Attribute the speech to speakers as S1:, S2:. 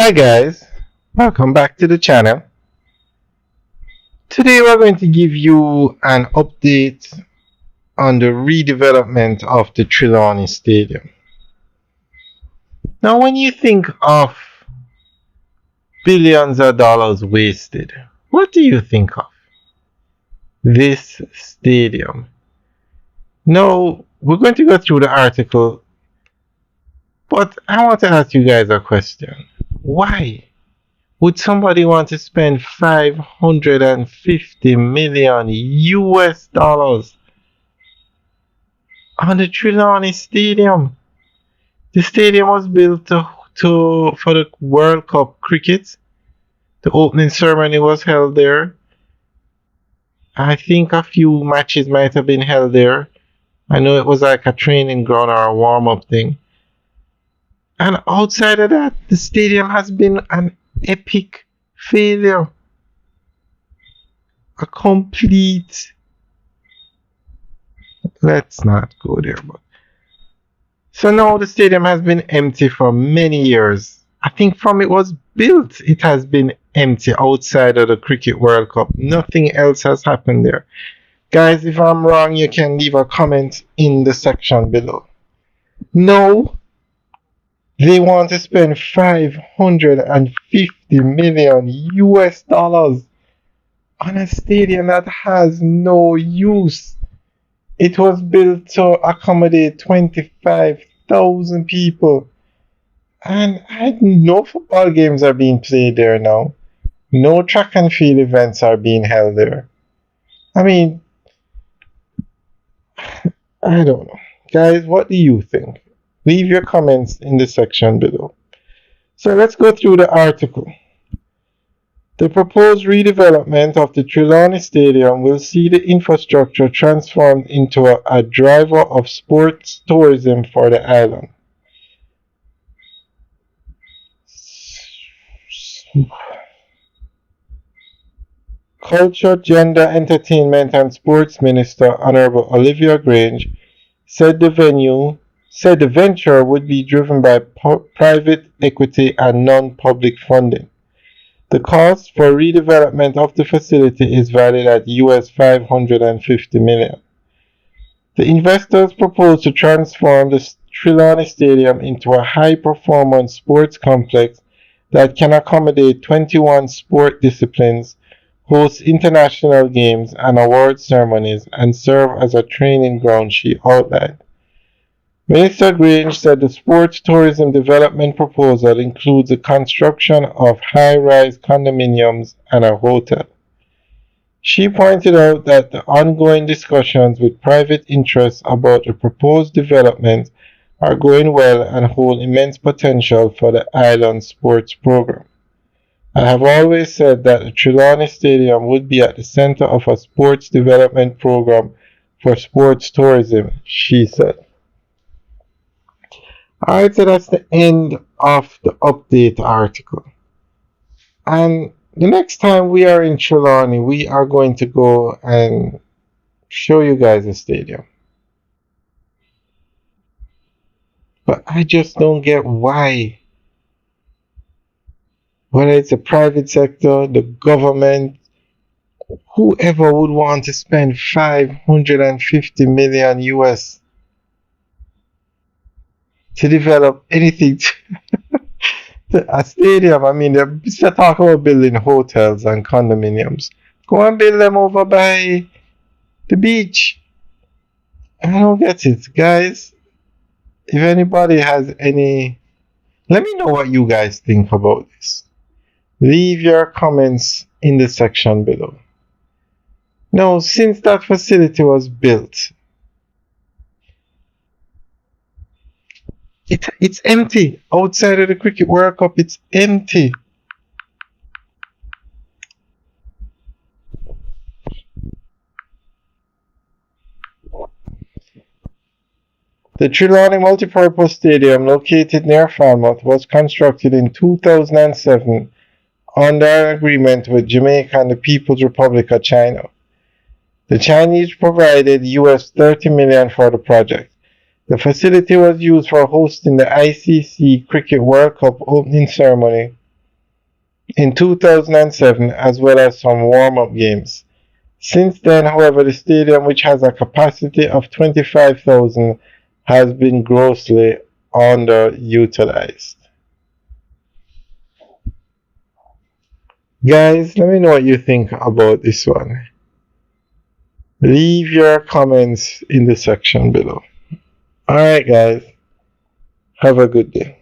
S1: Hi guys, welcome back to the channel. Today we're going to give you an update on the redevelopment of the Trelawny Stadium. Now when you think of billions of dollars wasted, what do you think of? This stadium. Now we're going to go through the article, but I want to ask you guys a question. Why would somebody want to spend 550 million US dollars on the Trelawny Stadium? The stadium was built for the World Cup cricket. The opening ceremony was held there. I think a few matches might have been held there. I know it was like a training ground or a warm-up thing. And outside of that, the stadium has been an epic failure. A complete... Let's not go there. But so now the stadium has been empty for many years. I think from it was built, it has been empty outside of the Cricket World Cup. Nothing else has happened there. Guys, if I'm wrong, you can leave a comment in the section below. No. They want to spend 550 million US dollars on a stadium that has no use. It was built to accommodate 25,000 people. And no football games are being played there now. No track and field events are being held there. I mean, I don't know. Guys, what do you think? Leave your comments in the section below. So let's go through the article. The proposed redevelopment of the Trelawny Stadium will see the infrastructure transformed into a driver of sports tourism for the island. Culture, Gender, Entertainment and Sports Minister Honourable Olivia Grange said the venture would be driven by private equity and non-public funding. The cost for redevelopment of the facility is valued at US 550 million. The investors propose to transform the Trelawny Stadium into a high-performance sports complex that can accommodate 21 sport disciplines, host international games and award ceremonies, and serve as a training ground, she outlined. Minister Grange said the sports tourism development proposal includes the construction of high-rise condominiums and a hotel. She pointed out that the ongoing discussions with private interests about the proposed development are going well and hold immense potential for the island sports program. I have always said that the Trelawny Stadium would be at the center of a sports development program for sports tourism, she said. Alright, so that's the end of the update article. And the next time we are in Trelawny, we are going to go and show you guys the stadium. But I just don't get why. Whether it's the private sector, the government, whoever would want to spend 550 million US to develop anything to a stadium. I mean, they're talking about building hotels and condominiums. Go and build them over by the beach. I don't get it, guys. If anybody has any, let me know what you guys think about this. Leave your comments in the section below. Now, since that facility was built, it's empty. Outside of the Cricket World Cup, it's empty. The Trelawny Multipurpose Stadium, located near Falmouth, was constructed in 2007 under an agreement with Jamaica and the People's Republic of China. The Chinese provided US 30 million for the project. The facility was used for hosting the ICC Cricket World Cup opening ceremony in 2007, as well as some warm-up games. Since then, however, the stadium, which has a capacity of 25,000, has been grossly underutilized. Guys, let me know what you think about this one. Leave your comments in the section below. Alright, guys. Have a good day.